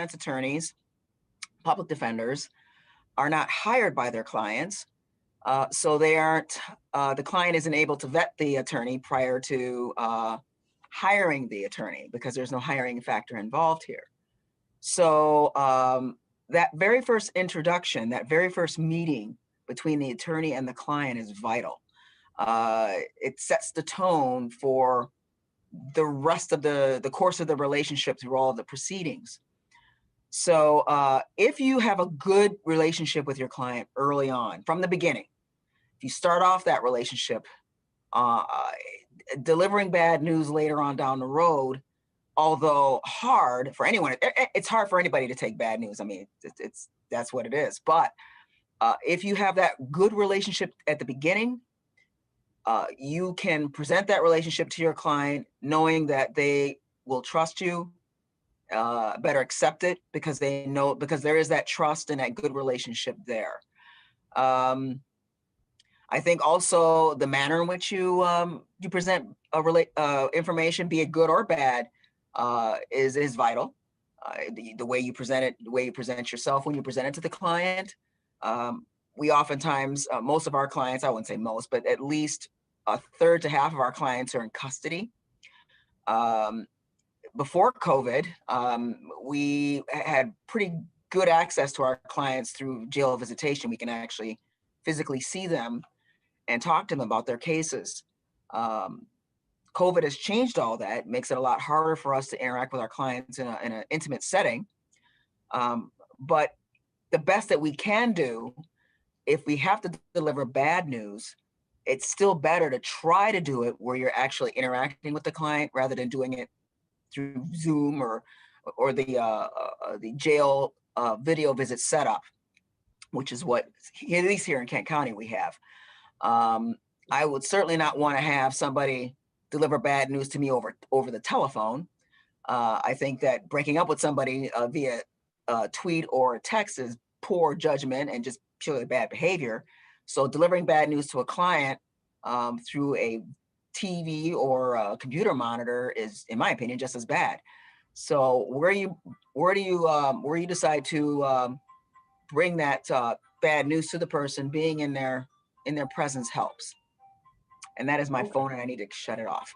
defense attorneys, public defenders, are not hired by their clients. So they aren't, the client isn't able to vet the attorney prior to hiring the attorney, because there's no hiring factor involved here. So that very first introduction, that very first meeting between the attorney and the client is vital. It sets the tone for the rest of the course of the relationship through all of the proceedings. So if you have a good relationship with your client early on, from the beginning, if you start off that relationship, delivering bad news later on down the road, although hard for anyone, it's hard for anybody to take bad news. I mean, that's what it is. But if you have that good relationship at the beginning, you can present that relationship to your client knowing that they will trust you, better accept it, because they know, because there is that trust and that good relationship there. I think also the manner in which you present information, be it good or bad, is vital. The way you present it, the way you present yourself when you present it to the client. We oftentimes, most of our clients, I wouldn't say most, but at least a third to half of our clients are in custody. Before COVID, we had pretty good access to our clients through jail visitation. We can actually physically see them and talk to them about their cases. COVID has changed all that, makes it a lot harder for us to interact with our clients in an intimate setting. But the best that we can do, if we have to deliver bad news, it's still better to try to do it where you're actually interacting with the client rather than doing it through Zoom or the jail video visit setup, which is what, at least here in Kent County, we have. I would certainly not want to have somebody deliver bad news to me over the telephone. I think that breaking up with somebody via tweet or text is poor judgment and just purely bad behavior. So delivering bad news to a client through a TV or a computer monitor is, in my opinion, just as bad. So where do you decide to bring that bad news to the person, being in their presence helps. And that is my phone, and I need to shut it off.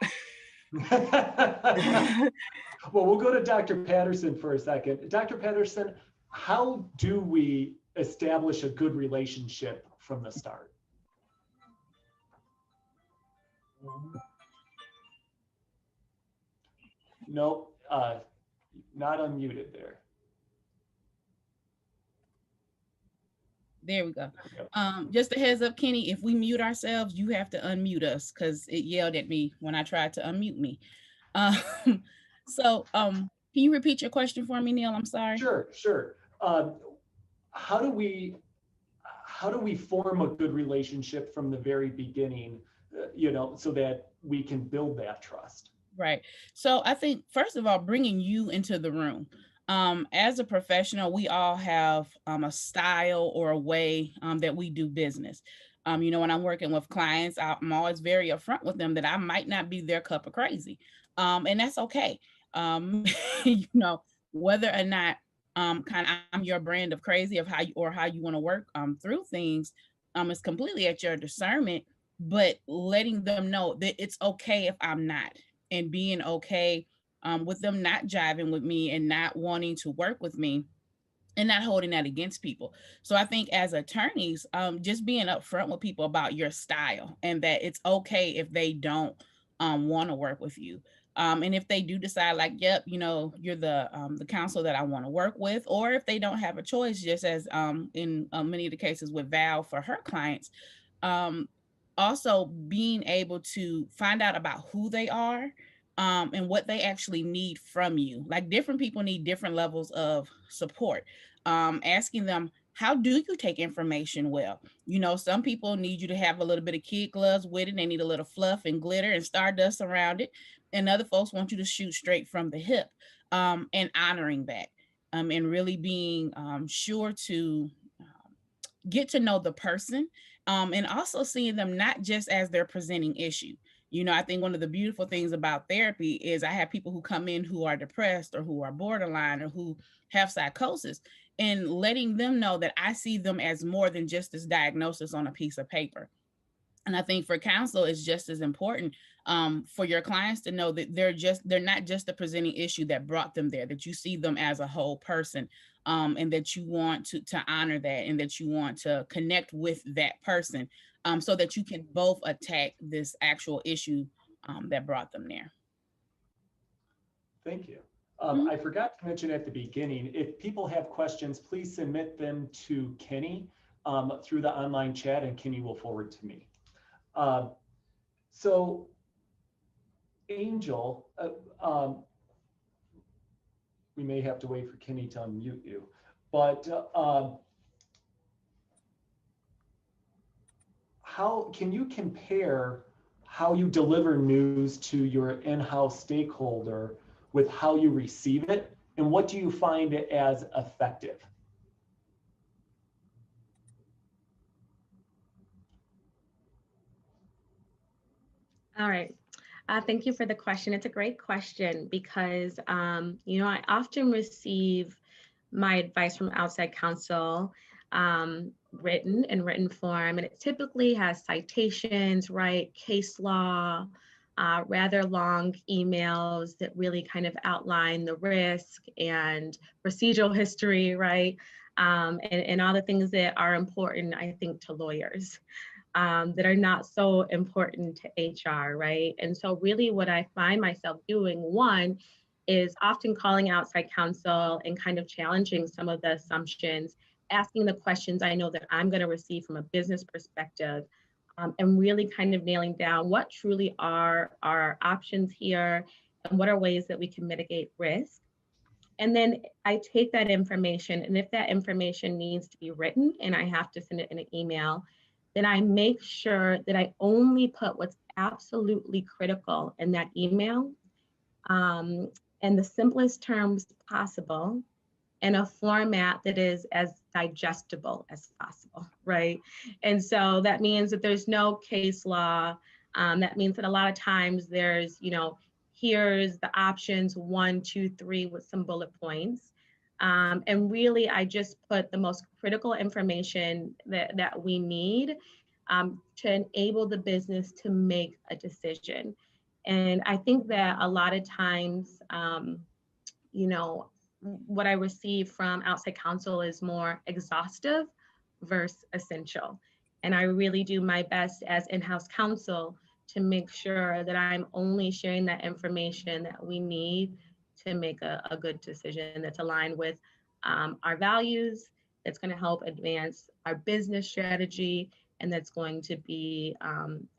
Well, we'll go to Dr. Patterson for a second. Dr. Patterson, how do we establish a good relationship from the start? Nope, not unmuted there. There we go. Just a heads up, Kenny, if we mute ourselves, you have to unmute us because it yelled at me when I tried to unmute me. So can you repeat your question for me, Neil? I'm sorry. Sure. How do we form a good relationship from the very beginning, so that we can build that trust? Right. So I think, first of all, bringing you into the room. As a professional, we all have a style or a way that we do business. When I'm working with clients, I'm always very upfront with them that I might not be their cup of crazy. And that's okay. Whether or not I'm your brand of crazy of how you want to work through things is completely at your discernment, but letting them know that it's okay if I'm not, and being okay with them not jiving with me and not wanting to work with me and not holding that against people. So I think as attorneys, just being upfront with people about your style and that it's okay if they don't want to work with you. And if they do decide like, yep, you're the counsel that I want to work with, or if they don't have a choice, just as in many of the cases with Val for her clients, also being able to find out about who they are and what they actually need from you. Like different people need different levels of support. Asking them, how do you take information well? Some people need you to have a little bit of kid gloves with it. They need a little fluff and glitter and stardust around it. And other folks want you to shoot straight from the hip, and honoring that, and really being sure to get to know the person, and also seeing them not just as their presenting issue. You know, I think one of the beautiful things about therapy is I have people who come in who are depressed or who are borderline or who have psychosis, and letting them know that I see them as more than just this diagnosis on a piece of paper. And I think for counsel, it's just as important for your clients to know that they're not just the presenting issue that brought them there, that you see them as a whole person, and that you want to honor that, and that you want to connect with that person, so that you can both attack this actual issue that brought them there. Thank you. Mhm. I forgot to mention at the beginning, if people have questions, please submit them to Kenny through the online chat, and Kenny will forward to me. So Angel, we may have to wait for Kenny to unmute you, but how can you compare how you deliver news to your in-house stakeholder with how you receive it, and what do you find as effective? All right. Thank you for the question. It's a great question because, you know, I often receive my advice from outside counsel written in written form, and it typically has citations, right? Case law, rather long emails that really kind of outline the risk and procedural history, right? And all the things that are important, I think, to lawyers. That are not so important to HR, right? And so really what I find myself doing, one, is often calling outside counsel and kind of challenging some of the assumptions, asking the questions I know that I'm going to receive from a business perspective, and really kind of nailing down what truly are our options here and what are ways that we can mitigate risk. And then I take that information, and if that information needs to be written and I have to send it in an email, then I make sure that I only put what's absolutely critical in that email, in the simplest terms possible, in a format that is as digestible as possible, right? And so that means that there's no case law. That means that a lot of times there's, you know, here's the options 1, 2, 3 with some bullet points. And really, I just put the most critical information that we need to enable the business to make a decision. And I think that a lot of times, you know, what I receive from outside counsel is more exhaustive versus essential. And I really do my best as in-house counsel to make sure that I'm only sharing that information that we need to make a good decision that's aligned with our values, that's going to help advance our business strategy, and that's going to be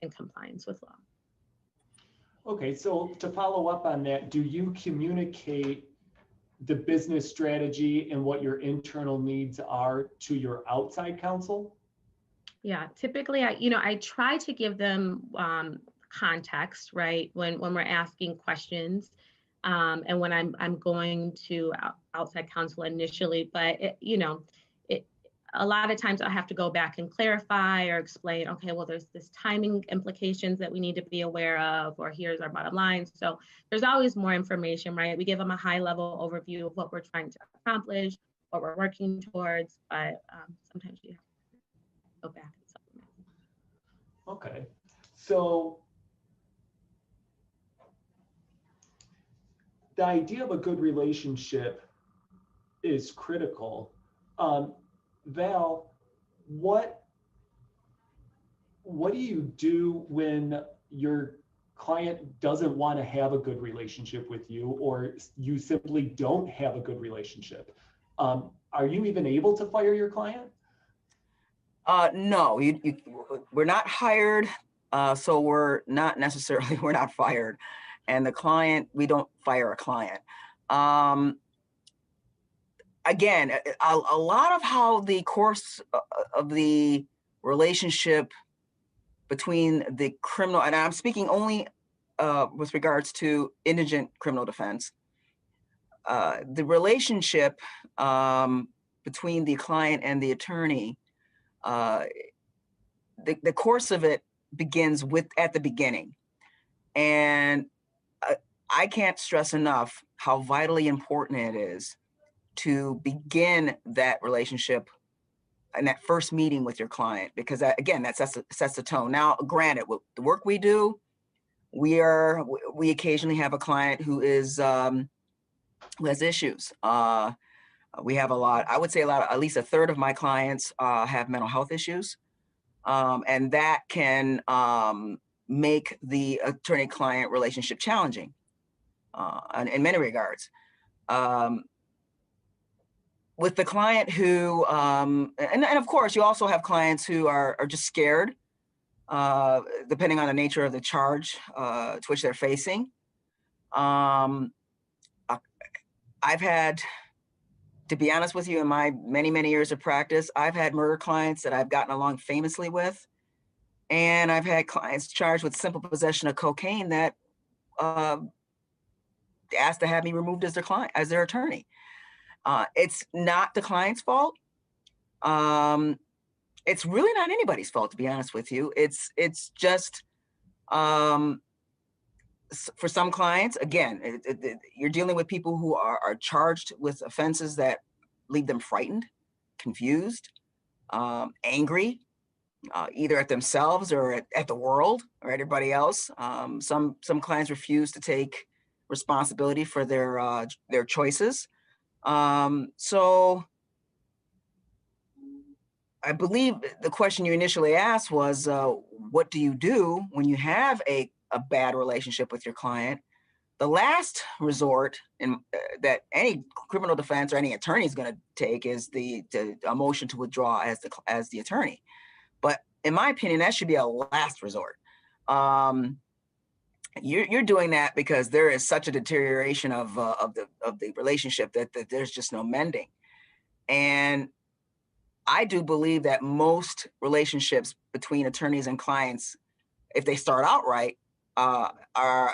in compliance with law. Okay, so to follow up on that, do you communicate the business strategy and what your internal needs are to your outside counsel? Yeah, typically, I try to give them context, right? When we're asking questions, and when I'm going to outside counsel initially, but a lot of times I have to go back and clarify or explain, okay, well, there's this timing implications that we need to be aware of, or here's our bottom line. So there's always more information, right? We give them a high level overview of what we're trying to accomplish, what we're working towards, but sometimes you have to go back and supplement. Okay, so the idea of a good relationship is critical. Val, what do you do when your client doesn't want to have a good relationship with you, or you simply don't have a good relationship? Are you even able to fire your client? No, we're not hired, so we're not fired. And the client, we don't fire a client. Again, a lot of how the course of the relationship between the criminal, and I'm speaking only with regards to indigent criminal defense, the relationship between the client and the attorney, the course of it begins at the beginning. And I can't stress enough how vitally important it is to begin that relationship and that first meeting with your client, because that, again, that sets the tone. Now, granted, with the work we do, we occasionally have a client who has issues. We have a lot, I would say at least a third of my clients have mental health issues. And that can make the attorney-client relationship challenging in many regards. With the client who, and of course, you also have clients who are just scared, depending on the nature of the charge to which they're facing. I've had, to be honest with you, in my many years of practice, I've had murder clients that I've gotten along famously with. And I've had clients charged with simple possession of cocaine that asked to have me removed as their attorney. It's not the client's fault. It's really not anybody's fault, to be honest with you. It's just for some clients, again, you're dealing with people who are charged with offenses that leave them frightened, confused, angry, either at themselves or at the world or everybody else. Some clients refuse to take responsibility for their choices. So I believe the question you initially asked was, what do you do when you have a bad relationship with your client? The last resort that any criminal defense or any attorney is going to take is a motion to withdraw as the attorney. But in my opinion, that should be a last resort. You're doing that because there is such a deterioration of the relationship that there's just no mending. And I do believe that most relationships between attorneys and clients, if they start out right,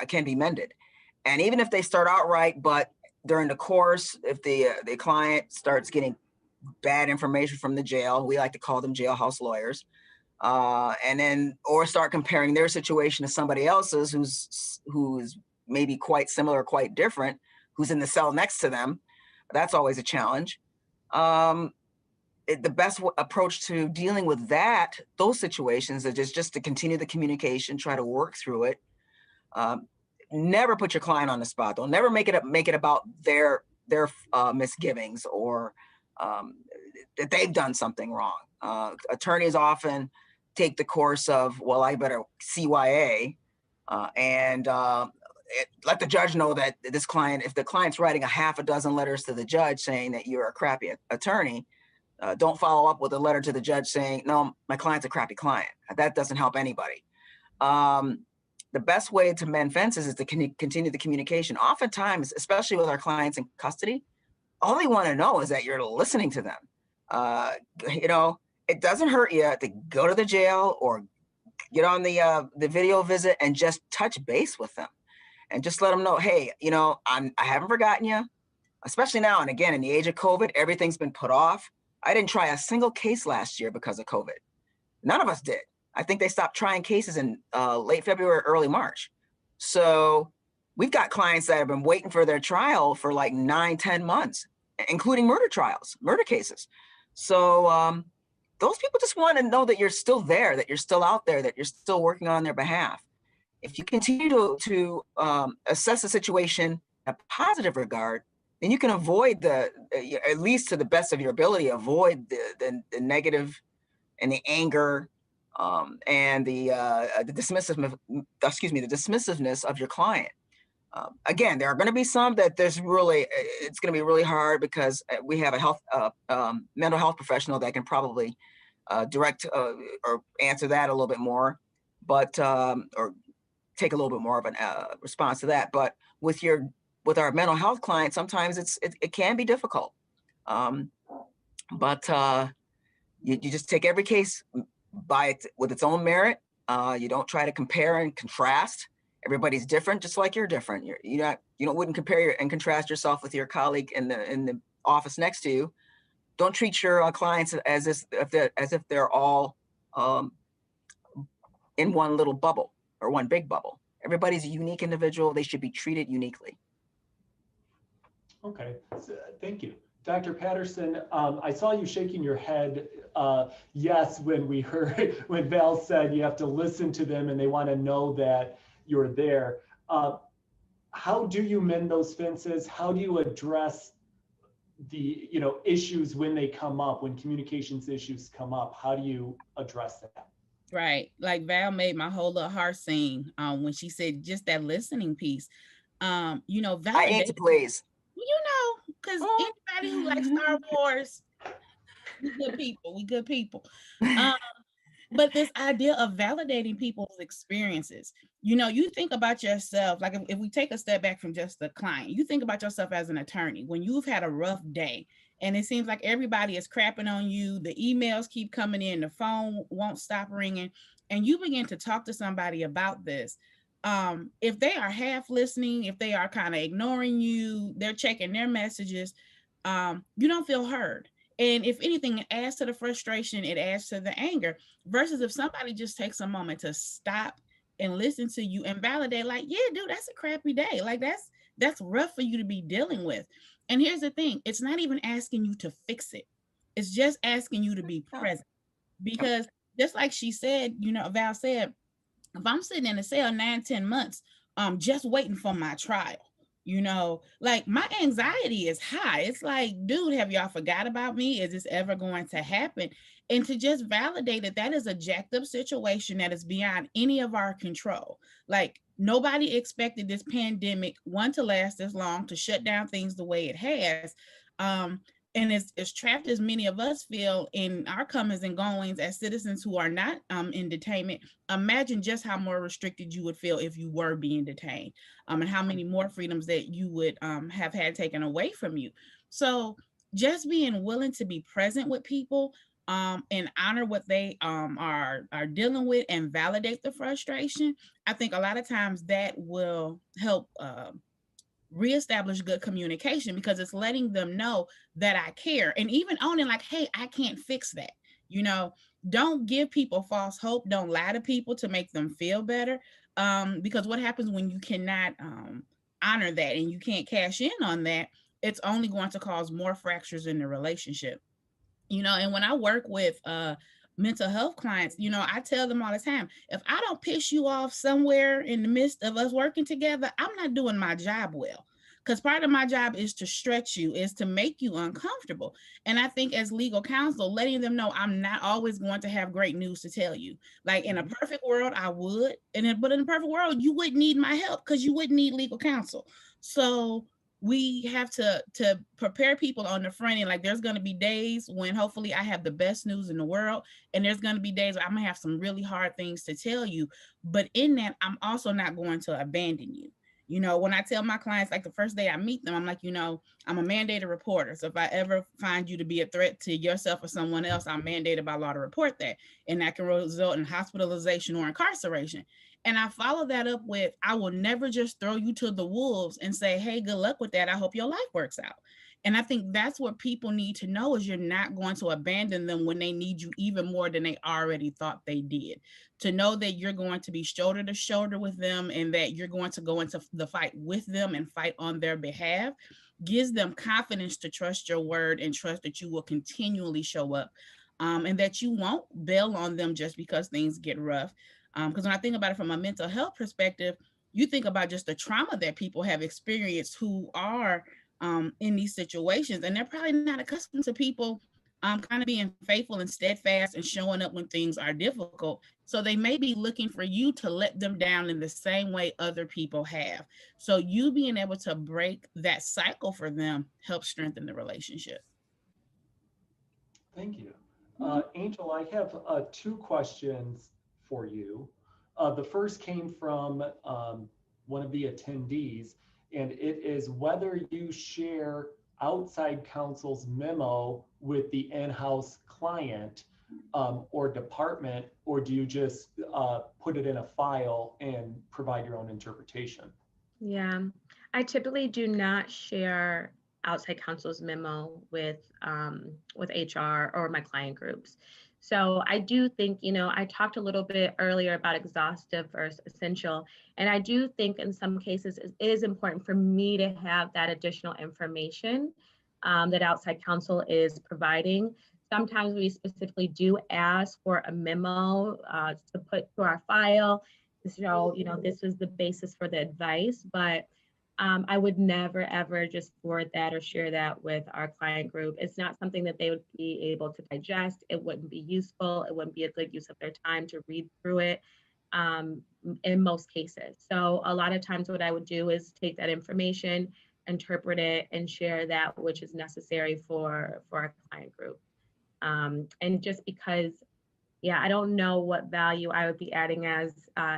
can be mended. And even if they start out right, but during the course, if the client starts getting bad information from the jail, we like to call them jailhouse lawyers, or start comparing their situation to somebody else's who's maybe quite similar or quite different, who's in the cell next to them. That's always a challenge. The best approach to dealing with those situations is just to continue the communication, try to work through it. Never put your client on the spot. Don't never make it about their misgivings or that they've done something wrong. Attorneys often take the course of, well, I better CYA and let the judge know that this client, if the client's writing a half a dozen letters to the judge saying that you're a crappy attorney, don't follow up with a letter to the judge saying, no, my client's a crappy client. That doesn't help anybody. The best way to mend fences is to continue the communication. Oftentimes, especially with our clients in custody, all they want to know is that you're listening to them. It doesn't hurt you to go to the jail or get on the video visit and just touch base with them and just let them know, hey, I haven't forgotten you, especially now. And again, in the age of COVID, everything's been put off. I didn't try a single case last year because of COVID. None of us did. I think they stopped trying cases in late February, early March. So we've got clients that have been waiting for their trial for like 9-10 months, including murder cases. So those people just want to know that you're still there, that you're still out there, that you're still working on their behalf. If you continue to assess the situation in a positive regard, then you can avoid at least to the best of your ability, avoid the negative and the anger and the dismissiveness of your client. Again, there are going to be some that it's going to be really hard because we have a mental health professional that can probably direct or answer that a little bit more, but or take a little bit more of a response to that. But with our mental health clients, sometimes it can be difficult. But you just take every case with its own merit. You don't try to compare and contrast. Everybody's different, just like you're different. You wouldn't compare and contrast yourself with your colleague in the office next to you. Don't treat your clients as if they're all in one little bubble or one big bubble. Everybody's a unique individual. They should be treated uniquely. Okay, thank you. Dr. Patterson, I saw you shaking your head yes when we heard, when Val said you have to listen to them and they want to know that you're there. How do you mend those fences? How do you address the issues when they come up, when communications issues come up? How do you address that? Right. Like Val made my whole little heart sing when she said just that listening piece. I Validate, ate to please. because anybody who likes Star Wars, we good people. But this idea of validating people's experiences, you think about yourself, like if we take a step back from just the client, you think about yourself as an attorney. When you've had a rough day and it seems like everybody is crapping on you, the emails keep coming in, the phone won't stop ringing, and you begin to talk to somebody about this. If they are half listening, if they are kind of ignoring you, they're checking their messages, you don't feel heard. And if anything, it adds to the frustration, it adds to the anger, versus if somebody just takes a moment to stop and listen to you and validate, like, yeah, dude, that's a crappy day. Like that's rough for you to be dealing with. And here's the thing, it's not even asking you to fix it. It's just asking you to be present. Because just like she said, Val said, if I'm sitting in a cell 9-10 months, just waiting for my trial, like my anxiety is high. It's like, dude, have y'all forgot about me? Is this ever going to happen? And to just validate that is a jacked up situation that is beyond any of our control. Like nobody expected this pandemic, one, to last this long, to shut down things the way it has. And as trapped as many of us feel in our comings and goings as citizens who are not in detainment, imagine just how more restricted you would feel if you were being detained, and how many more freedoms that you would have had taken away from you. So just being willing to be present with people and honor what they are dealing with and validate the frustration, I think a lot of times that will help reestablish good communication, because it's letting them know that I care, and even owning like, hey, I can't fix that. Don't give people false hope. Don't lie to people to make them feel better, because what happens when you cannot honor that and you can't cash in on that, it's only going to cause more fractures in the relationship. And when I work with mental health clients, I tell them all the time, if I don't piss you off somewhere in the midst of us working together, I'm not doing my job well. Because part of my job is to stretch you, is to make you uncomfortable. And I think as legal counsel, letting them know I'm not always going to have great news to tell you. Like in a perfect world, I would. But in a perfect world, you wouldn't need my help because you wouldn't need legal counsel. So we have to prepare people on the front end. Like there's going to be days when hopefully I have the best news in the world, and there's going to be days where I'm gonna have some really hard things to tell you, but in that I'm also not going to abandon you. When I tell my clients, like the first day I meet them, I'm like, I'm a mandated reporter, so if I ever find you to be a threat to yourself or someone else, I'm mandated by law to report that, and that can result in hospitalization or incarceration. And I follow that up with, I will never just throw you to the wolves and say, hey, good luck with that. I hope your life works out. And I think that's what people need to know, is you're not going to abandon them when they need you even more than they already thought they did. To know that you're going to be shoulder to shoulder with them and that you're going to go into the fight with them and fight on their behalf gives them confidence to trust your word and trust that you will continually show up, and that you won't bail on them just because things get rough. Because when I think about it from a mental health perspective, you think about just the trauma that people have experienced who are in these situations, and they're probably not accustomed to people kind of being faithful and steadfast and showing up when things are difficult. So they may be looking for you to let them down in the same way other people have. So you being able to break that cycle for them helps strengthen the relationship. Thank you. Angel, I have 2 questions for you. The first came from one of the attendees, and it is whether you share outside counsel's memo with the in-house client or department, or do you just put it in a file and provide your own interpretation? Yeah, I typically do not share outside counsel's memo with HR or my client groups. So I do think, I talked a little bit earlier about exhaustive versus essential. And I do think in some cases it is important for me to have that additional information that outside counsel is providing. Sometimes we specifically do ask for a memo to put to our file to show, this was the basis for the advice, but I would never, ever just forward that or share that with our client group. It's not something that they would be able to digest. It wouldn't be useful. It wouldn't be a good use of their time to read through it in most cases. So a lot of times what I would do is take that information, interpret it, and share that which is necessary for our client group. And just because, I don't know what value I would be adding as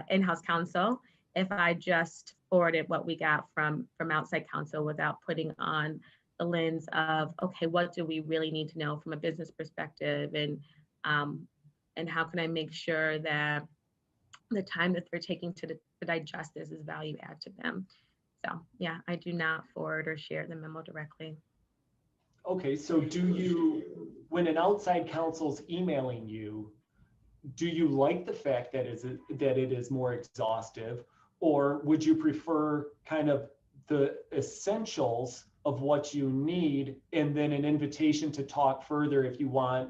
in-house counsel if I just forwarded what we got from outside counsel without putting on the lens of, okay, what do we really need to know from a business perspective, and how can I make sure that the time that they're taking to digest this is value add to them. So I do not forward or share the memo directly. Okay, so when an outside counsel's emailing you, do you like the fact that it is more exhaustive, or would you prefer kind of the essentials of what you need and then an invitation to talk further if you want,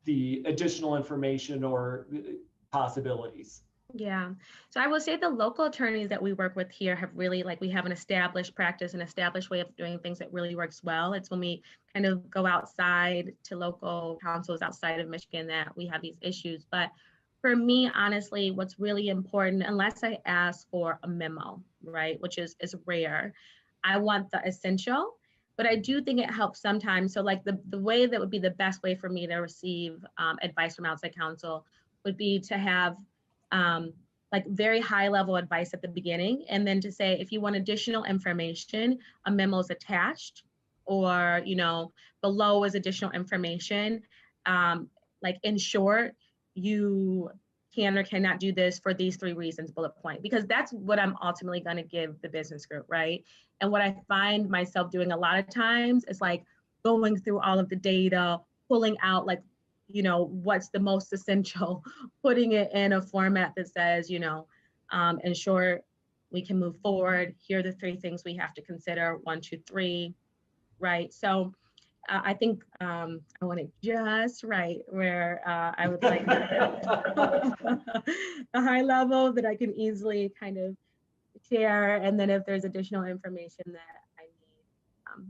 the additional information or possibilities? Yeah. So I will say the local attorneys that we work with here have really, we have an established practice, an established way of doing things that really works well. It's when we kind of go outside to local councils outside of Michigan that we have these issues. But for me, honestly, what's really important, unless I ask for a memo, right, which is rare, I want the essential. But I do think it helps sometimes. So the way that would be the best way for me to receive advice from outside counsel would be to have very high level advice at the beginning, and then to say, if you want additional information, a memo is attached, or below is additional information. In short, you can or cannot do this for these 3 reasons, bullet point, because that's what I'm ultimately going to give the business group, right? And what I find myself doing a lot of times is going through all of the data, pulling out what's the most essential, putting it in a format that says, in short, we can move forward. Here are the 3 things we have to consider, 1, 2, 3, right? So I think I want it just right where I would like a high level that I can easily kind of share. And then if there's additional information that I need,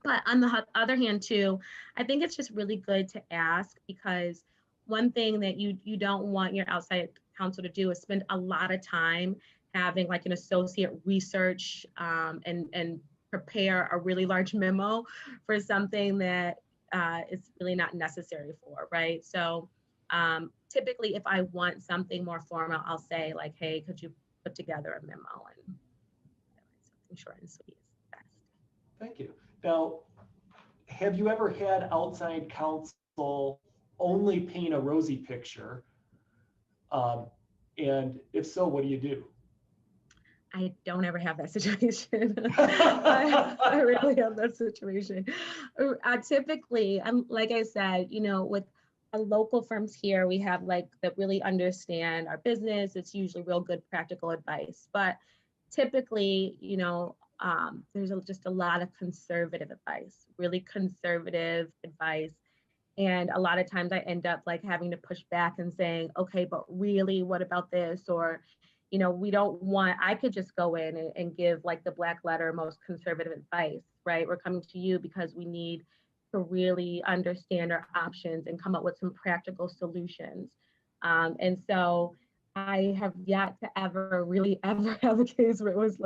but on the other hand too, I think it's just really good to ask, because one thing that you don't want your outside counsel to do is spend a lot of time having an associate research and prepare a really large memo for something that is really not necessary for, right? So typically if I want something more formal, I'll say hey, could you put together a memo, and something short and sweet is best. Thank you. Now, have you ever had outside counsel only paint a rosy picture? And if so, what do you do? I don't ever have that situation. I really have that situation. Typically, like I said, with our local firms here, we have that really understand our business. It's usually real good practical advice. But typically, there's just a lot of conservative advice, really conservative advice. And a lot of times I end up having to push back and saying, okay, but really, what about this? Or, we don't want, I could just go in and give the black letter, most conservative advice, right? We're coming to you because we need to really understand our options and come up with some practical solutions. And so I have yet to ever have a case where it was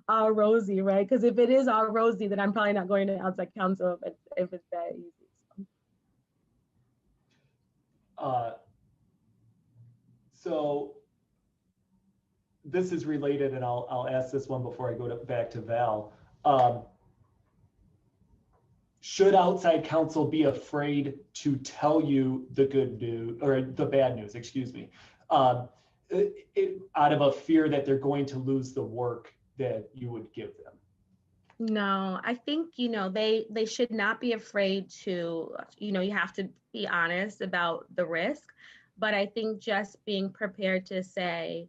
all rosy, right? Because if it is all rosy, then I'm probably not going to outside counsel if it's that easy. So this is related, and I'll ask this one before I go back to Val. Should outside counsel be afraid to tell you the good news, or the bad news, excuse me, out of a fear that they're going to lose the work that you would give them? No, I think, they should not be afraid to, you have to be honest about the risk. But I think just being prepared to say,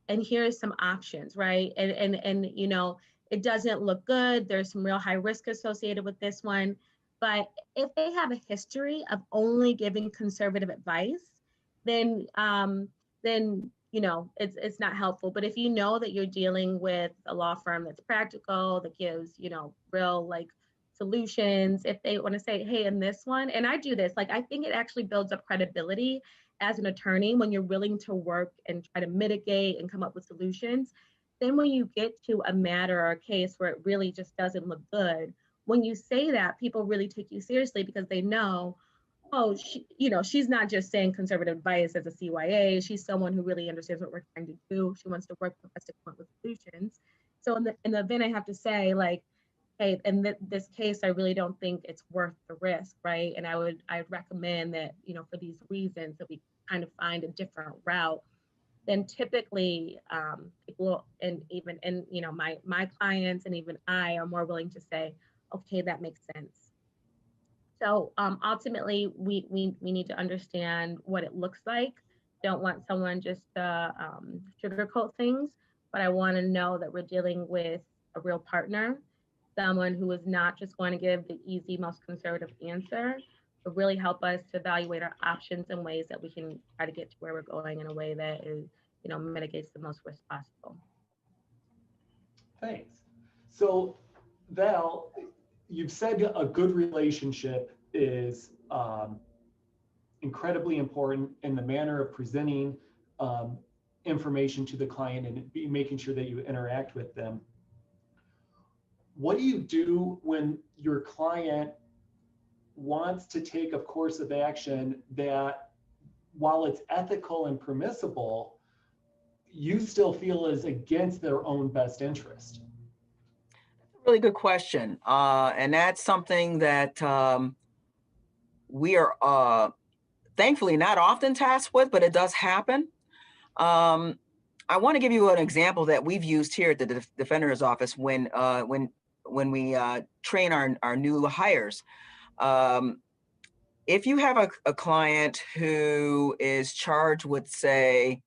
and here's some options, right? And it doesn't look good. There's some real high risk associated with this one. But if they have a history of only giving conservative advice, then it's not helpful. But if you know that you're dealing with a law firm that's practical, that gives real like solutions, if they want to say, hey, in this one, and I do this, like I think it actually builds up credibility as an attorney when you're willing to work and try to mitigate and come up with solutions. Then when you get to a matter or a case where it really just doesn't look good, when you say that, people really take you seriously because they know, oh, she's not just saying conservative advice as a CYA. She's someone who really understands what we're trying to do. She wants to work with us to come up with solutions. So in the event I have to say, like, hey, in this case, I really don't think it's worth the risk, right? And I'd recommend that, for these reasons, that we kind of find a different route. Then typically, people my clients and even I are more willing to say, okay, that makes sense. So ultimately, we need to understand what it looks like. Don't want someone just to sugarcoat things, but I want to know that we're dealing with a real partner, someone who is not just going to give the easy, most conservative answer, but really help us to evaluate our options in ways that we can try to get to where we're going in a way that is, mitigates the most risk possible. Thanks. So Val, you've said a good relationship is incredibly important in the manner of presenting information to the client and making sure that you interact with them. What do you do when your client wants to take a course of action that, while it's ethical and permissible, you still feel is against their own best interest? Really good question. And that's something that we are thankfully not often tasked with, but it does happen. I want to give you an example that we've used here at the Defender's Office when we train our new hires. If you have a client who is charged with, say,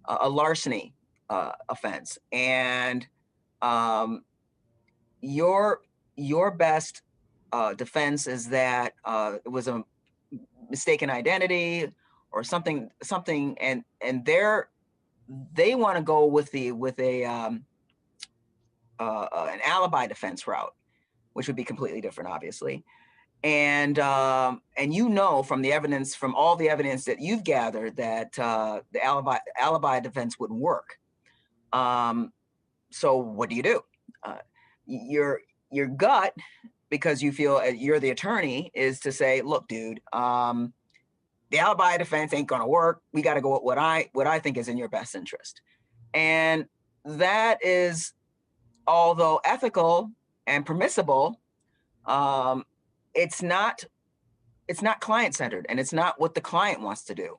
a larceny offense, and your best defense is that it was a mistaken identity or something, and they want to go with an alibi defense route, which would be completely different, obviously. And from all the evidence that you've gathered, that the alibi defense wouldn't work. So what do? Your gut, because you feel you're the attorney, is to say, look, dude, the alibi defense ain't gonna work. We got to go with what I think is in your best interest. And that is, although ethical and permissible, it's not client-centered, and it's not what the client wants to do.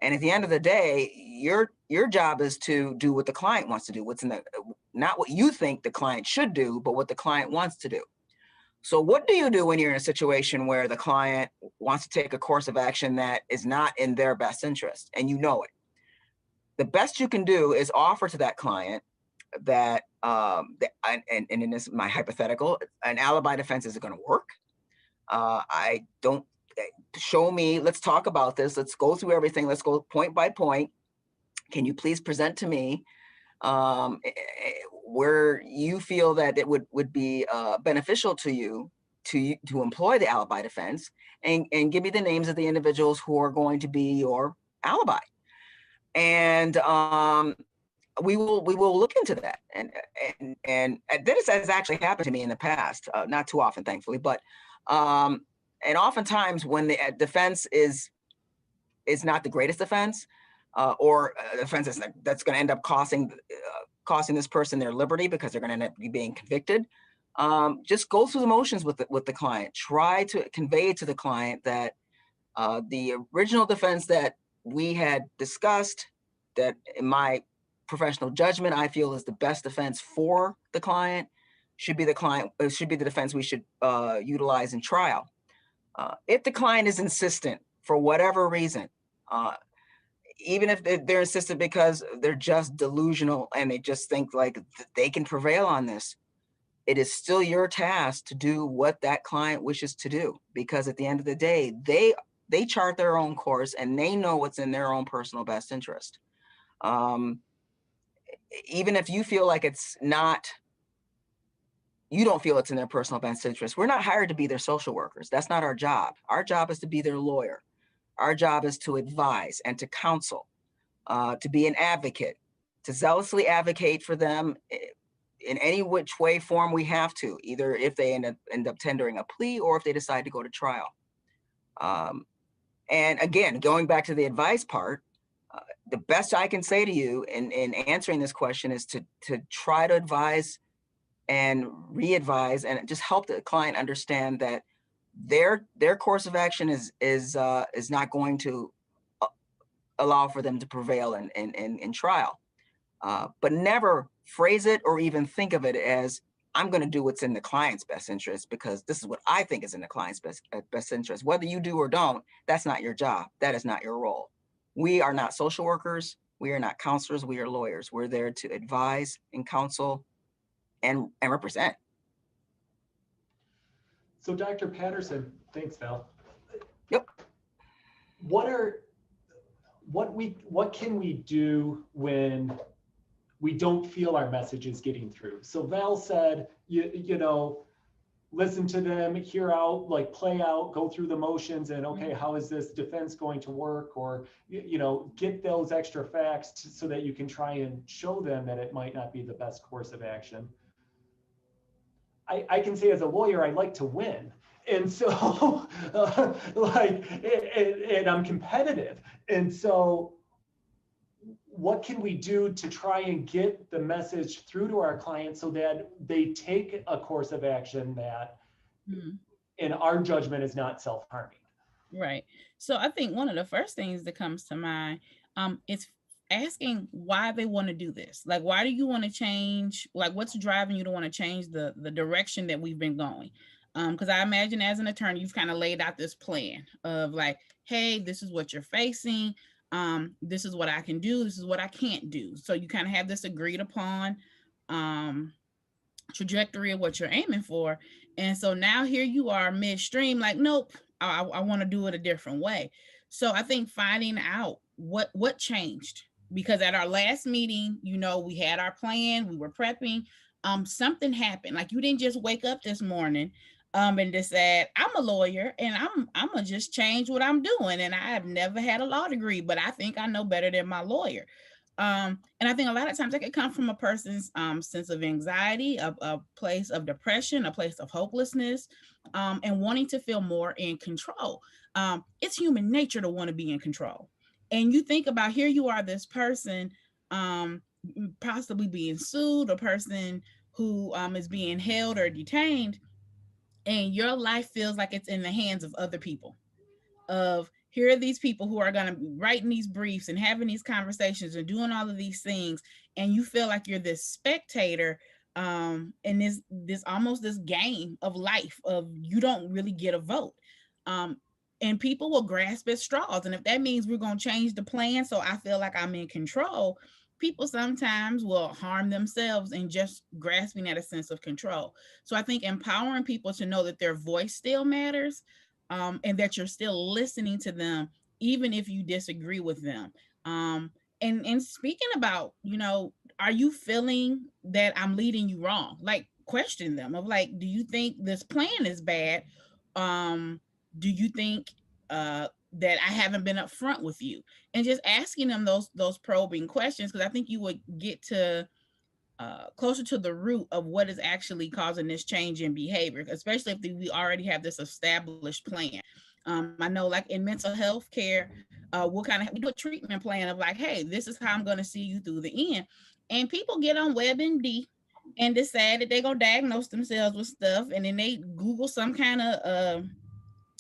And at the end of the day, your job is to do what the client wants to do, not what you think the client should do, but what the client wants to do. So what do you do when you're in a situation where the client wants to take a course of action that is not in their best interest, and you know it? The best you can do is offer to that client that, and in this, my hypothetical, an alibi defense isn't going to work. Show me, let's talk about this. Let's go through everything. Let's go point by point. Can you please present to me where you feel that it would be beneficial to you to employ the alibi defense, and give me the names of the individuals who are going to be your alibi. And we will look into that. And this has actually happened to me in the past, not too often, thankfully, but and oftentimes when the defense is not the greatest defense, or a defense that's going to end up costing this person their liberty because they're going to end up being convicted, just go through the motions with the client. Try to convey to the client that the original defense that we had discussed, that in my professional judgment I feel is the best defense for the client, should be the defense we should utilize in trial. If the client is insistent for whatever reason, even if they're insistent because they're just delusional and they just think like they can prevail on this, it is still your task to do what that client wishes to do, because at the end of the day, they chart their own course and they know what's in their own personal best interest. Even if you feel like you don't feel it's in their personal best interest, we're not hired to be their social workers. That's not our job. Our job is to be their lawyer. Our job is to advise and to counsel, to be an advocate, to zealously advocate for them in any which way, form we have to, either if they end up tendering a plea or if they decide to go to trial. And again, going back to the advice part, the best I can say to you in answering this question is to try to advise and re-advise and just help the client understand that their course of action is not going to allow for them to prevail in trial. But never phrase it or even think of it as, I'm going to do what's in the client's best interest because this is what I think is in the client's best interest. Whether you do or don't, that's not your job. That is not your role. We are not social workers. We are not counselors. We are lawyers. We're there to advise and counsel and represent. So Dr. Patterson, thanks, Val. Yep. What can we do when we don't feel our message is getting through? So Val said, you know, listen to them, hear out, like play out, go through the motions, and okay, how is this defense going to work? Or, you know, get those extra facts so that you can try and show them that it might not be the best course of action. I can say as a lawyer, I like to win. And so and I'm competitive. And so what can we do to try and get the message through to our clients so that they take a course of action that in our judgment is not self-harming? Right. So I think one of the first things that comes to mind is asking why they want to do this. Like, why do you want to change? Like, what's driving you to want to change the direction that we've been going? Because I imagine as an attorney, you've kind of laid out this plan of like, hey, this is what you're facing. This is what I can do. This is what I can't do. So you kind of have this agreed upon trajectory of what you're aiming for. And so now here you are midstream, like, nope, I want to do it a different way. So I think finding out what changed, because at our last meeting, you know, we had our plan, we were prepping, something happened. Like, you didn't just wake up this morning and decide, I'm a lawyer and I'm gonna just change what I'm doing. And I have never had a law degree, but I think I know better than my lawyer. And I think a lot of times that could come from a person's sense of anxiety, a place of depression, a place of hopelessness, and wanting to feel more in control. It's human nature to want to be in control. And you think about, here you are, this person possibly being sued, a person who is being held or detained, and your life feels like it's in the hands of other people. Of, here are these people who are going to be writing these briefs and having these conversations and doing all of these things, and you feel like you're this spectator in this almost this game of life of you don't really get a vote. And people will grasp at straws. And if that means we're going to change the plan so I feel like I'm in control, people sometimes will harm themselves in just grasping at a sense of control. So I think empowering people to know that their voice still matters, and that you're still listening to them, even if you disagree with them. And speaking about, you know, are you feeling that I'm leading you wrong? Like, question them of like, do you think this plan is bad? Do you think that I haven't been upfront with you? And just asking them those probing questions, because I think you would get to closer to the root of what is actually causing this change in behavior, especially if we already have this established plan. I know, like in mental health care, we do a treatment plan of like, hey, this is how I'm going to see you through the end. And people get on WebMD and decide that they're going to diagnose themselves with stuff, and then they Google some kind of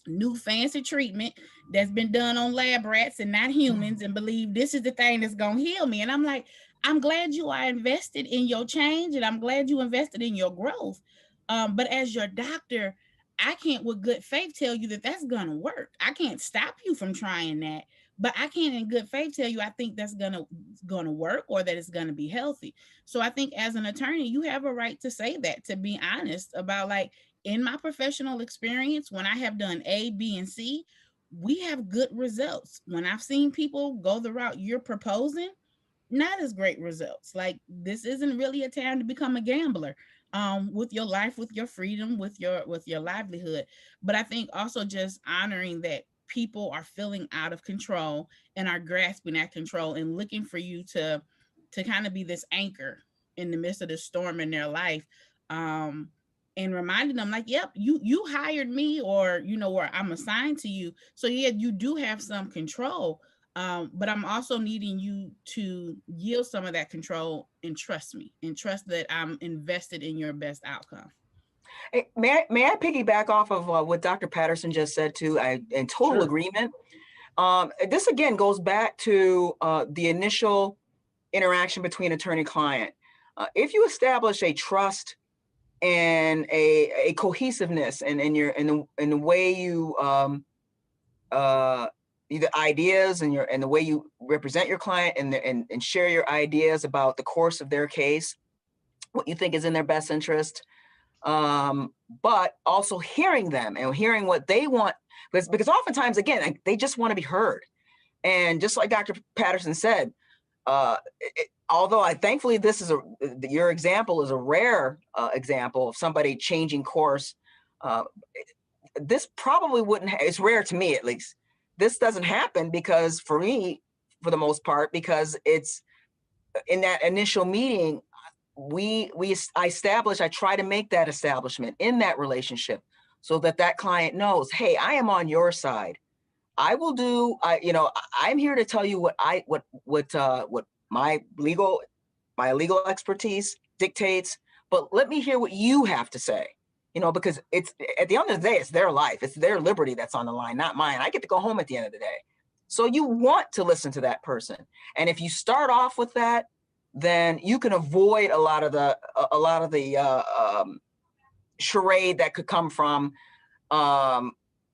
new fancy treatment that's been done on lab rats and not humans, and believe this is the thing that's going to heal me. And I'm like, I'm glad you are invested in your change, and I'm glad you invested in your growth. But as your doctor, I can't with good faith tell you that that's gonna work. I can't stop you from trying that, but I can in good faith tell you I think that's gonna work, or that it's gonna be healthy. So I think as an attorney, you have a right to say that, to be honest about, like, in my professional experience, when I have done A, B, and C, we have good results. When I've seen people go the route you're proposing, not as great results. Like, this isn't really a time to become a gambler with your life, with your freedom, with your livelihood. But I think also just honoring that people are feeling out of control and are grasping at control and looking for you to kind of be this anchor in the midst of the storm in their life. And reminding them, like, yep, you hired me, or where I'm assigned to you, so yeah, you do have some control, but I'm also needing you to yield some of that control and trust me, and trust that I'm invested in your best outcome. Hey, may I piggyback off of what Dr. Patterson just said too? I in total Sure. agreement. This again goes back to the initial interaction between attorney client. If you establish a trust and a cohesiveness and in the way you the ideas and the way you represent your client and share your ideas about the course of their case, what you think is in their best interest, but also hearing them and hearing what they want, because oftentimes, again, they just want to be heard. And just like Dr. Patterson said, although thankfully your example is a rare example of somebody changing course, this probably wouldn't, it's rare to me at least. This doesn't happen because for me, for the most part, because it's in that initial meeting, I try to make that establishment in that relationship so that client knows, hey, I am on your side. I will do, I'm here to tell you what my legal expertise dictates, but let me hear what you have to say, because it's at the end of the day, it's their life, it's their liberty that's on the line, not mine. I get to go home at the end of the day. So you want to listen to that person. And if you start off with that, then you can avoid a lot of the charade that could come from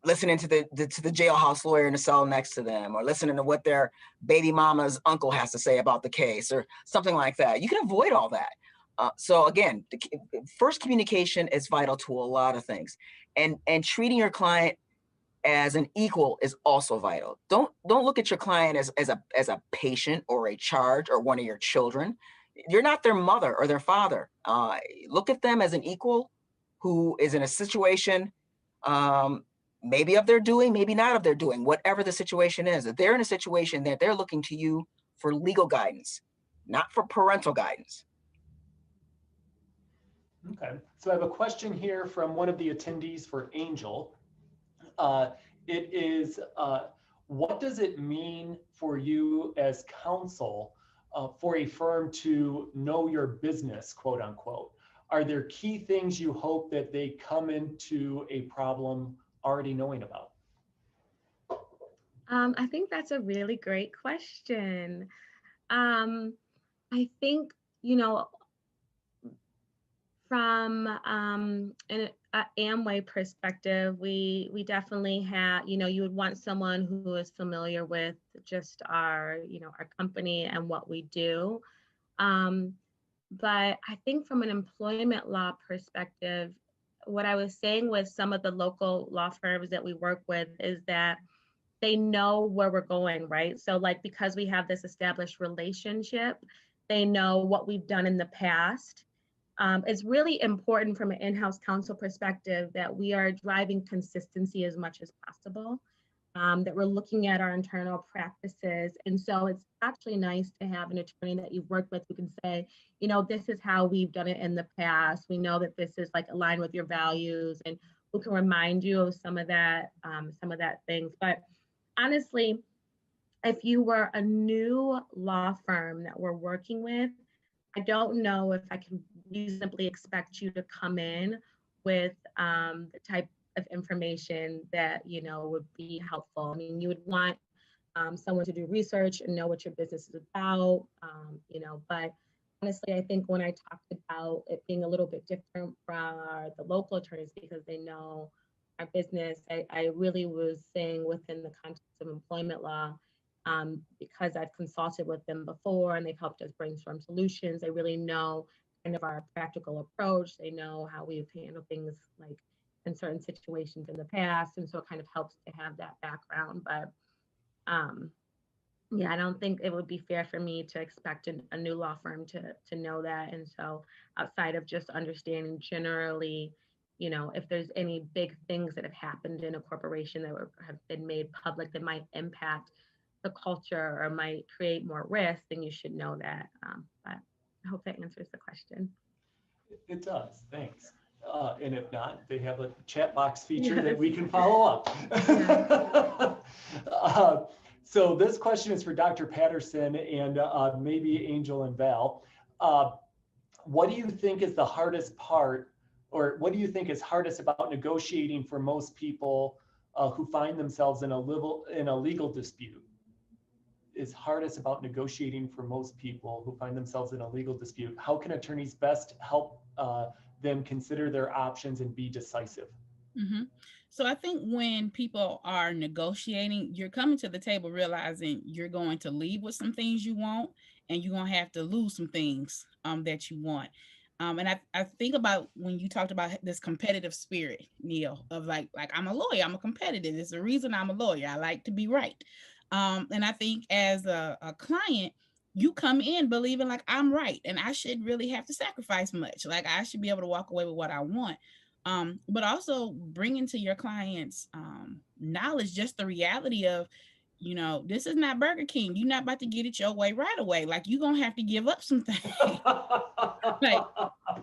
listening to the jailhouse lawyer in the cell next to them, or listening to what their baby mama's uncle has to say about the case, or something like that. You can avoid all that. So again, the first communication is vital to a lot of things, and treating your client as an equal is also vital. Don't look at your client as a patient or a charge or one of your children. You're not their mother or their father. Look at them as an equal who is in a situation, maybe of their doing, maybe not of their doing, whatever the situation is. If they're in a situation that they're looking to you for legal guidance, not for parental guidance. Okay, so I have a question here from one of the attendees for Angel. It is, what does it mean for you as counsel for a firm to know your business, quote unquote? Are there key things you hope that they come into a problem already knowing about? I think that's a really great question. I think, from an Amway perspective, we definitely have, you would want someone who is familiar with just our company and what we do. But I think from an employment law perspective, what I was saying with some of the local law firms that we work with is that they know where we're going, right? So like, because we have this established relationship, they know what we've done in the past. It's really important from an in-house counsel perspective that we are driving consistency as much as possible, that we're looking at our internal practices. And so it's actually nice to have an attorney that you've worked with who can say, this is how we've done it in the past. We know that this is like aligned with your values, and who can remind you of some of that things. But honestly, if you were a new law firm that we're working with, I don't know if I can reasonably expect you to come in with the type of information that would be helpful. I mean, you would want someone to do research and know what your business is about, but honestly, I think when I talked about it being a little bit different from the local attorneys because they know our business, I really was saying within the context of employment law, because I've consulted with them before and they've helped us brainstorm solutions. They really know kind of our practical approach. They know how we've handled things like in certain situations in the past. And so it kind of helps to have that background. But yeah, I don't think it would be fair for me to expect a new law firm to know that. And so outside of just understanding generally, if there's any big things that have happened in a corporation that have been made public that might impact the culture or might create more risk, then you should know that. But I hope that answers the question. It does, thanks. And if not, they have a chat box feature that we can follow up. So this question is for Dr. Patterson and maybe Angel and Val. What do you think is the hardest part, or what do you think is hardest about negotiating for most people who find themselves in a legal dispute? Is hardest about negotiating for most people who find themselves in a legal dispute? How can attorneys best help them consider their options and be decisive? Mm-hmm. So I think when people are negotiating, you're coming to the table realizing you're going to leave with some things you want, and you're going to have to lose some things that you want. And I think about when you talked about this competitive spirit, Neil, of like I'm a lawyer, I'm a competitive. It's the reason I'm a lawyer. I like to be right. And I think as a client, you come in believing like I'm right and I should really have to sacrifice much. Like I should be able to walk away with what I want. But also bringing to your clients knowledge, just the reality of, this is not Burger King. You're not about to get it your way right away. Like you're going to have to give up some things. Like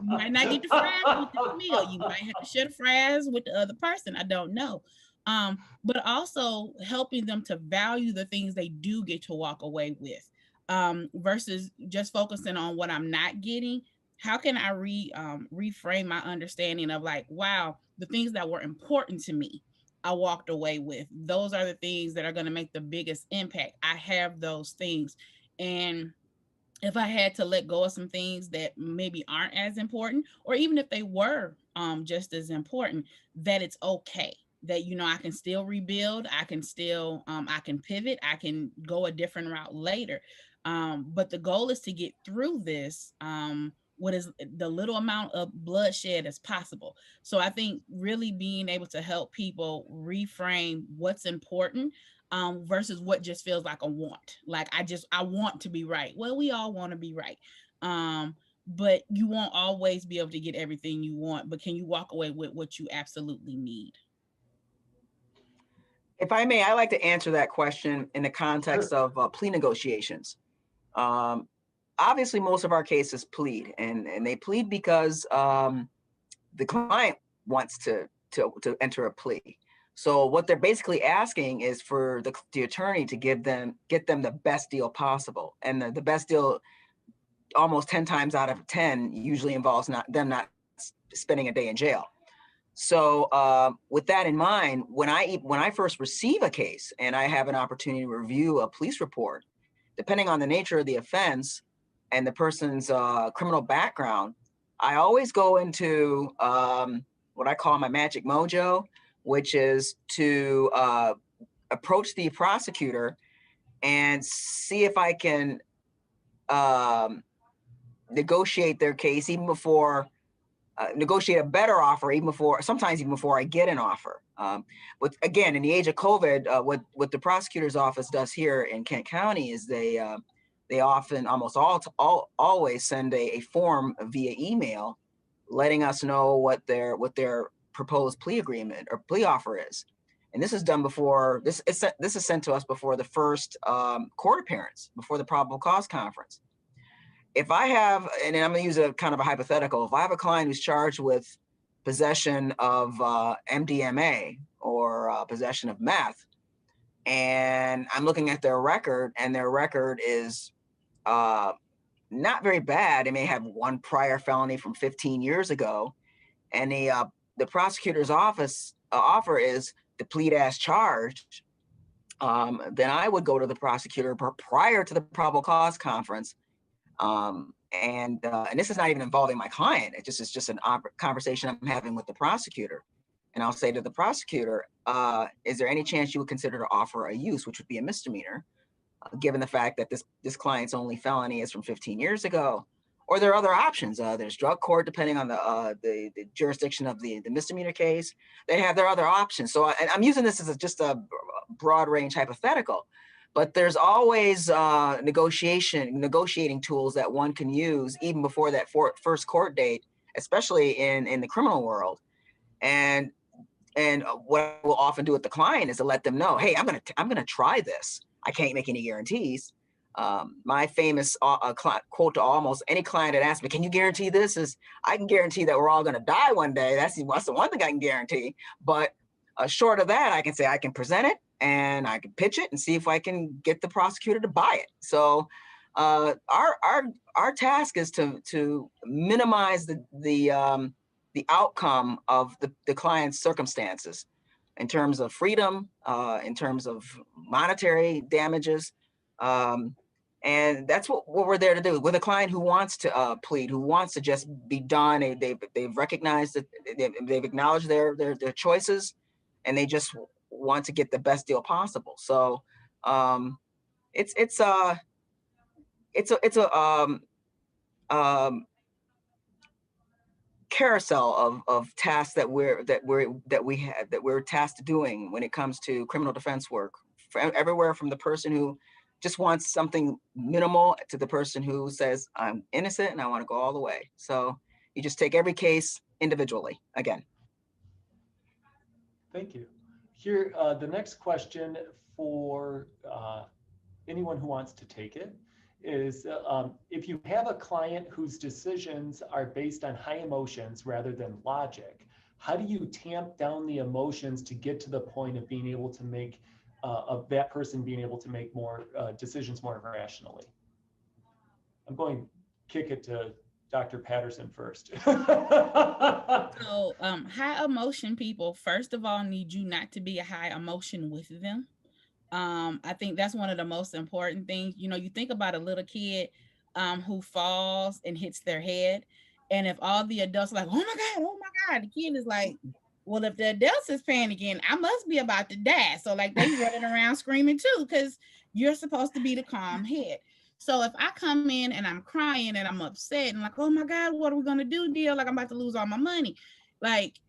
you might not get the fries with this meal. You might have to share the fries with the other person. I don't know. But also helping them to value the things they do get to walk away with versus just focusing on what I'm not getting. How can I reframe my understanding of like, wow, the things that were important to me, I walked away with. Those are the things that are going to make the biggest impact. I have those things. And if I had to let go of some things that maybe aren't as important, or even if they were just as important, that it's okay. That, I can still rebuild. I can still, I can pivot. I can go a different route later. But the goal is to get through this what is the little amount of bloodshed as possible. So I think really being able to help people reframe what's important versus what just feels like a want. Like I want to be right. Well, we all want to be right. But you won't always be able to get everything you want, but can you walk away with what you absolutely need? If I may, I like to answer that question in the context of plea negotiations. Obviously, most of our cases plead, and they plead because the client wants to enter a plea. So what they're basically asking is for the attorney to get them the best deal possible, and the best deal, almost 10 times out of 10, usually involves them not spending a day in jail. So with that in mind, when I first receive a case and I have an opportunity to review a police report, depending on the nature of the offense and the person's criminal background, I always go into what I call my magic mojo, which is to approach the prosecutor and see if I can negotiate their case even before, negotiate a better offer sometimes even before I get an offer. But again, in the age of COVID, what the prosecutor's office does here in Kent County is they often always send a form via email letting us know what their proposed plea agreement or plea offer is. And this is done before, this is sent to us before the first court appearance, before the probable cause conference. If I have, and I'm going to use a kind of a hypothetical, if I have a client who's charged with possession of MDMA or possession of meth, and I'm looking at their record, and their record is not very bad. They may have one prior felony from 15 years ago, and the prosecutor's office offer is to plead as charged. then I would go to the prosecutor prior to the probable cause conference. And this is not even involving my client. It's just an conversation I'm having with the prosecutor. And I'll say to the prosecutor, is there any chance you would consider to offer a use, which would be a misdemeanor, given the fact that this client's only felony is from 15 years ago? Or there are other options. There's drug court, depending on the jurisdiction of the misdemeanor case. There are other options. So I'm using this as just a broad range hypothetical, but there's always negotiating tools that one can use even before that first court date, especially in the criminal world. And what we'll often do with the client is to let them know, hey, I'm gonna try this. I can't make any guarantees. My famous quote to almost any client that asks me, can you guarantee this, is I can guarantee that we're all going to die one day. That's the one thing I can guarantee. But short of that, I can say I can present it and I can pitch it and see if I can get the prosecutor to buy it. So our task is to minimize the outcome of the client's circumstances in terms of freedom, in terms of monetary damages. And that's what we're there to do. With a client who wants to plead, who wants to just be done, they've recognized that they've acknowledged their choices, and they just want to get the best deal possible. So it's a carousel of tasks that we're tasked doing when it comes to criminal defense work, everywhere from the person who just wants something minimal to the person who says, I'm innocent and I want to go all the way. So you just take every case individually again. Thank you. Here, the next question for anyone who wants to take it is, if you have a client whose decisions are based on high emotions rather than logic, how do you tamp down the emotions to get to the point of being able to make of that person being able to make more decisions more rationally? I'm going to kick it to Dr. Patterson first. So high emotion people, first of all, need you not to be a high emotion with them. I think that's one of the most important things. You know, you think about a little kid who falls and hits their head. And if all the adults are like, oh my God, the kid is like, well, if the adults is panicking, I must be about to die. So like they running around screaming too, because you're supposed to be the calm head. So if I come in and I'm crying and I'm upset and like, oh my God, what are we going to do, deal? Like I'm about to lose all my money. Like,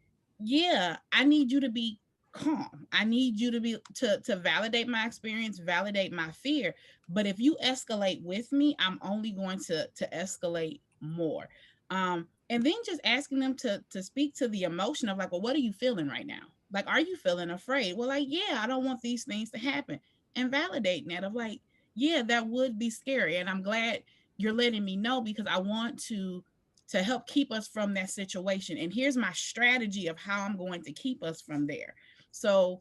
yeah, I need you to be calm. I need you to be to validate my experience, validate my fear. But if you escalate with me, I'm only going to escalate more. And then just asking them to speak to the emotion of like, well, what are you feeling right now? Like, are you feeling afraid? Well, like, yeah, I don't want these things to happen. And validating that of like, yeah, that would be scary. And I'm glad you're letting me know because I want to help keep us from that situation. And here's my strategy of how I'm going to keep us from there. So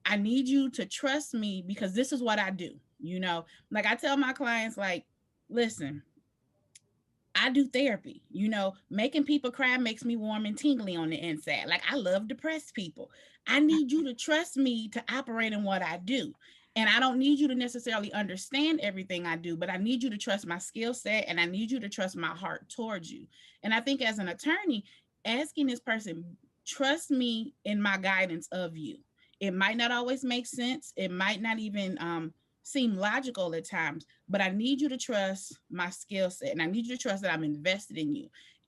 I need you to trust me because this is what I do. You know, like I tell my clients, like, listen, I do therapy, you know, making people cry makes me warm and tingly on the inside. Like I love depressed people. I need you to trust me to operate in what I do. And I don't need you to necessarily understand everything I do, but I need you to trust my skill set and I need you to trust my heart towards you. And I think as an attorney, asking this person, trust me in my guidance of you. It might not always make sense. It might not even seem logical at times, but I need you to trust my skill set and I need you to trust that I'm invested in you.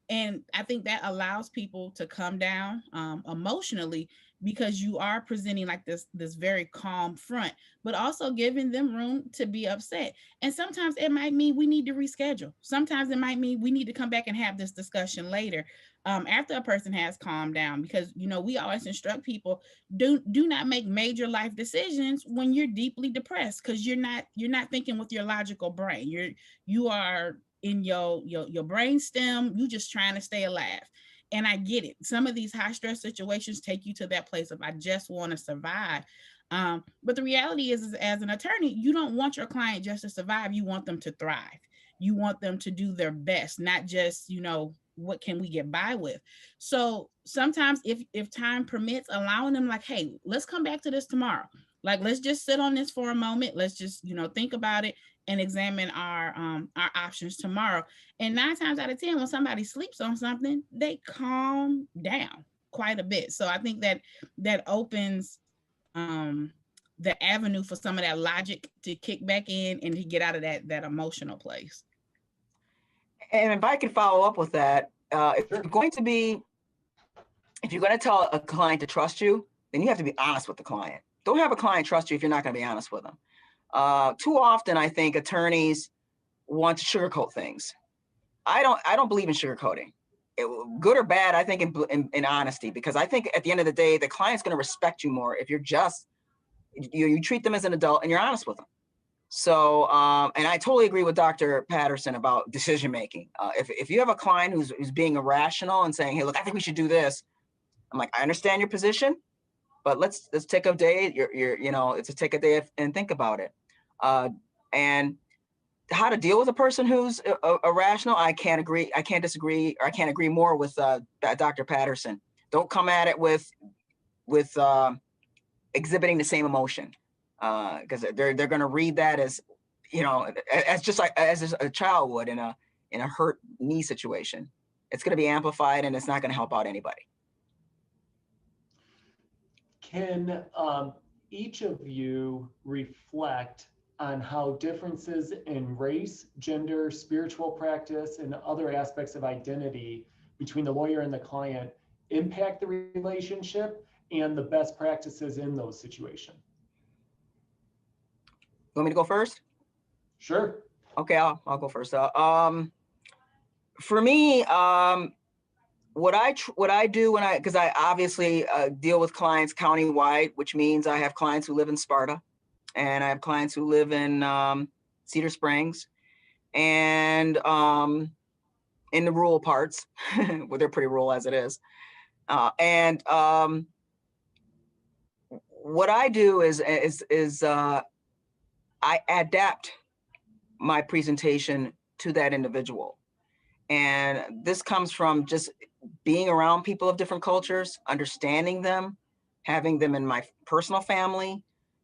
And I think that allows people to come down emotionally because you are presenting like this very calm front, but also giving them room to be upset. And sometimes it might mean we need to reschedule. Sometimes it might mean we need to come back and have this discussion later after a person has calmed down, because, you know, we always instruct people, do not make major life decisions when you're deeply depressed, because you're not thinking with your logical brain. You are in your brain stem, you just trying to stay alive. And I get it. Some of these high stress situations take you to that place of I just want to survive. But the reality is, as an attorney, you don't want your client just to survive. You want them to thrive. You want them to do their best, not just, you know, what can we get by with? So sometimes if time permits, allowing them like, hey, let's come back to this tomorrow. Like, let's just sit on this for a moment. Let's just, think about it and examine our options tomorrow. And 9 times out of 10, when somebody sleeps on something, they calm down quite a bit. So I think that opens the avenue for some of that logic to kick back in and to get out of that emotional place. And if I could follow up with that, if you're going to tell a client to trust you, then you have to be honest with the client. Don't have a client trust you if you're not going to be honest with them. Too often, I think attorneys want to sugarcoat things. I don't believe in sugarcoating. Good or bad, I think in honesty, because I think at the end of the day, the client's going to respect you more if you're just, you treat them as an adult and you're honest with them. So, and I totally agree with Dr. Patterson about decision-making. If you have a client who's being irrational and saying, hey, look, I think we should do this. I'm like, I understand your position, but let's take a day. It's a take a day and think about it. And how to deal with a person who's irrational, I can't disagree, or I can't agree more with Dr. Patterson. Don't come at it with exhibiting the same emotion, because they're going to read that as just like as a child would in a hurt knee situation. It's going to be amplified and it's not going to help out anybody. Can each of you reflect on how differences in race, gender, spiritual practice, and other aspects of identity between the lawyer and the client impact the relationship and the best practices in those situations? You want me to go first? Sure. Okay, I'll go first. For me, what I do because I obviously deal with clients countywide, which means I have clients who live in Sparta, and I have clients who live in Cedar Springs, and in the rural parts, well, they're pretty rural as it is. What I do is I adapt my presentation to that individual. And this comes from just being around people of different cultures, understanding them, having them in my personal family.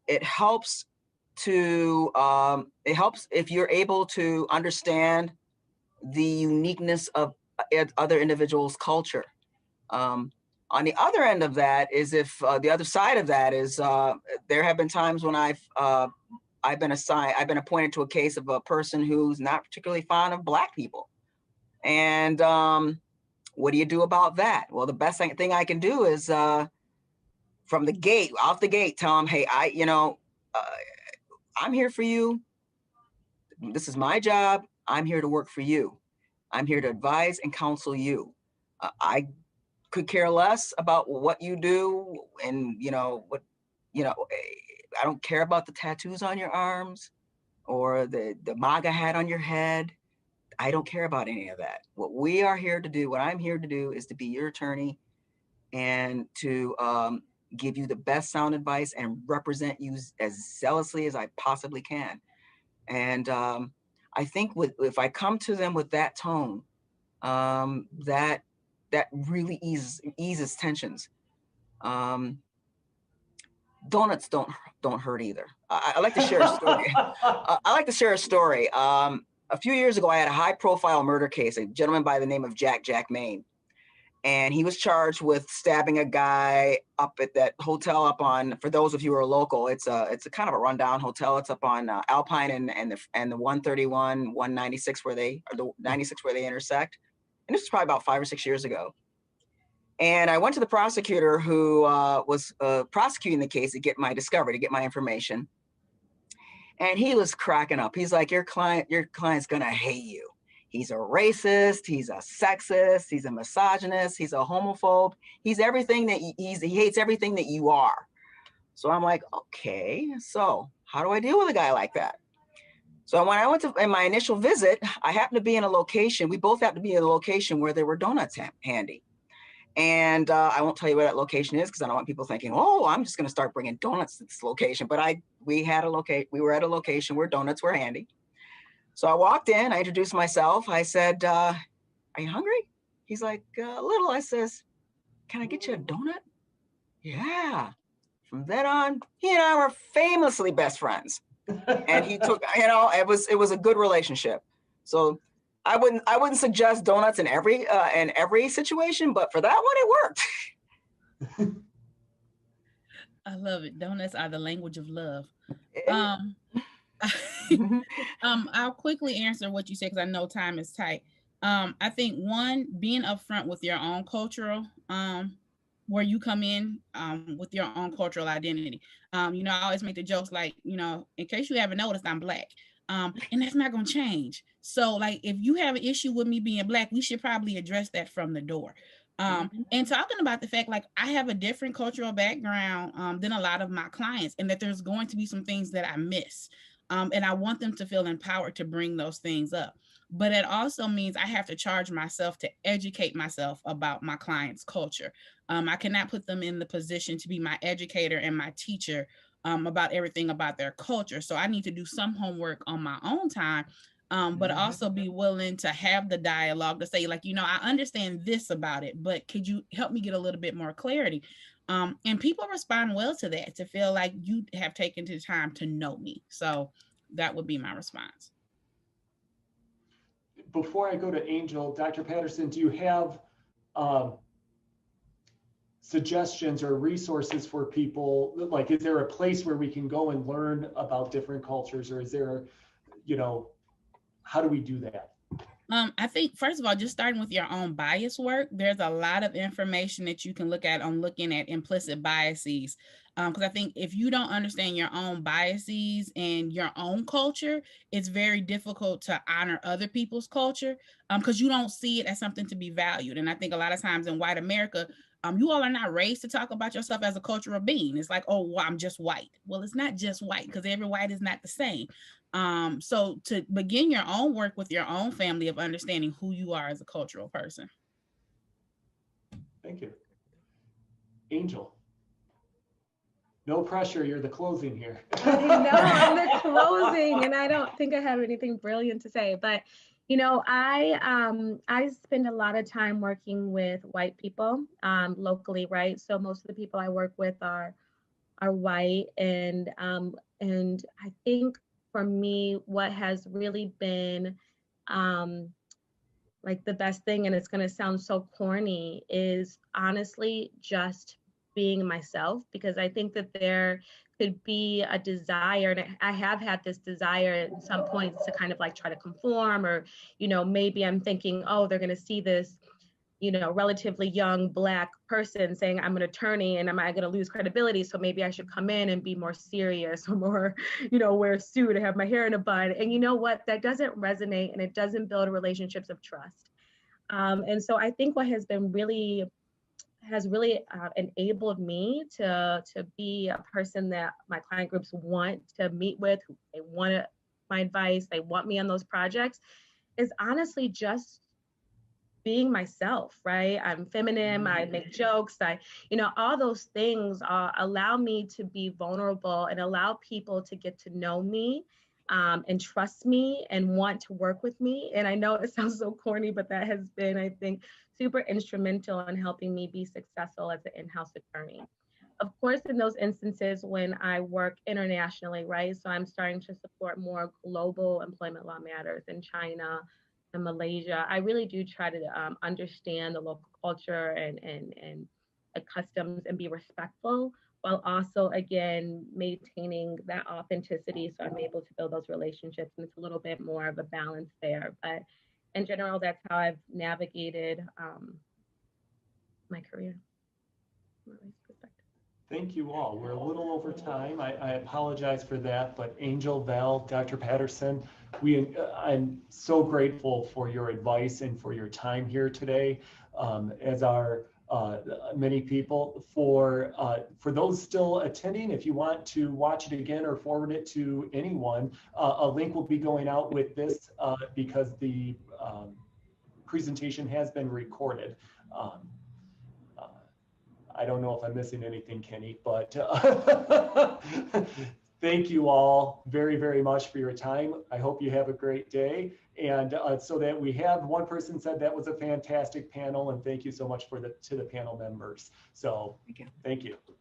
It helps if you're able to understand the uniqueness of other individuals' culture. On the other end of that is the other side of that is there have been times when I've been appointed to a case of a person who's not particularly fond of Black people. And what do you do about that? Well, the best thing I can do is off the gate, tell them, hey, I'm here for you. This is my job. I'm here to work for you. I'm here to advise and counsel you. I could care less about what you do, and I don't care about the tattoos on your arms or the MAGA hat on your head. I don't care about any of that. What I'm here to do is to be your attorney and to give you the best sound advice and represent you as zealously as I possibly can. And I think if I come to them with that tone, that really eases tensions. Donuts don't hurt either. I like to share a story. A few years ago, I had a high-profile murder case, a gentleman by the name of Jack Maine. And he was charged with stabbing a guy up at that hotel up on, for those of you who are local, it's a kind of a rundown hotel. It's up on Alpine and the 131, 196 the 96 where they intersect. And this was probably about 5 or 6 years ago. And I went to the prosecutor who was prosecuting the case to get my discovery, to get my information. And he was cracking up. He's like, your client's gonna hate you. He's a racist, he's a sexist, he's a misogynist, he's a homophobe. He's everything that he hates everything that you are. So I'm like, okay, so how do I deal with a guy like that? So when I went in my initial visit, I happened to be in a location, we both happened to be in a location where there were donuts handy. And I won't tell you where that location is because I don't want people thinking, oh, I'm just going to start bringing donuts to this location. But we were at a location where donuts were handy. So I walked in, I introduced myself. I said, are you hungry? He's like, little. I says, can I get you a donut? Yeah. From then on, he and I were famously best friends. And he took, it was a good relationship. So I wouldn't suggest donuts in every situation, but for that one, it worked. I love it. Donuts are the language of love. Yeah. I'll quickly answer what you said because I know time is tight. I think one, being upfront with your own cultural, where you come in with your own cultural identity. I always make the jokes like, in case you haven't noticed, I'm Black. And that's not going to change. So like, if you have an issue with me being Black, we should probably address that from the door. And talking about the fact, like, I have a different cultural background than a lot of my clients, and that there's going to be some things that I miss. And I want them to feel empowered to bring those things up. But it also means I have to charge myself to educate myself about my client's culture. I cannot put them in the position to be my educator and my teacher about everything about their culture. So I need to do some homework on my own time, but also be willing to have the dialogue to say, like, I understand this about it, but could you help me get a little bit more clarity? And people respond well to that, to feel like you have taken the time to know me. So that would be my response. Before I go to Angel, Dr. Patterson, do you have suggestions or resources for people? Like, is there a place where we can go and learn about different cultures, or is there, how do we do that? I think, first of all, just starting with your own bias work, there's a lot of information that you can look at on looking at implicit biases. Because I think if you don't understand your own biases and your own culture, it's very difficult to honor other people's culture because you don't see it as something to be valued. And I think a lot of times in white America, you all are not raised to talk about yourself as a cultural being. It's like, oh, well, I'm just white. Well, it's not just white, because every white is not the same. So to begin your own work with your own family of understanding who you are as a cultural person. Thank you. Angel. No pressure, you're the closing here. I know, I'm the closing, and I don't think I have anything brilliant to say, but I spend a lot of time working with white people locally, right? So most of the people I work with are white, and I think for me, what has really been like the best thing, and it's going to sound so corny, is honestly just being myself, because I think that there could be a desire, and I have had this desire at some points to kind of like try to conform, or, maybe I'm thinking, oh, they're going to see this, relatively young Black person saying I'm an attorney, and am I going to lose credibility? So maybe I should come in and be more serious, or more, wear a suit and have my hair in a bun. And you know what? That doesn't resonate, and it doesn't build relationships of trust. And so I think what has really enabled me to be a person that my client groups want to meet with, they want my advice, they want me on those projects, is honestly just being myself, right? I'm feminine, I make jokes, all those things allow me to be vulnerable and allow people to get to know me and trust me and want to work with me. And I know it sounds so corny, but that has been, I think, super instrumental in helping me be successful as an in-house attorney. Of course, in those instances when I work internationally, right? So I'm starting to support more global employment law matters in China and Malaysia. I really do try to understand the local culture and customs and be respectful, while also, again, maintaining that authenticity. So I'm able to build those relationships, and it's a little bit more of a balance there. But in general, that's how I've navigated my career. Thank you all. We're a little over time. I apologize for that, but Angel, Val, Dr. Patterson, I'm so grateful for your advice and for your time here today, as are many people. For those still attending, if you want to watch it again or forward it to anyone, a link will be going out with this because the presentation has been recorded. I don't know if I'm missing anything, Kenny, but thank you all very, very much for your time. I hope you have a great day. And so that we have one person said that was a fantastic panel, and thank you so much to the panel members. So Thank you. thank you.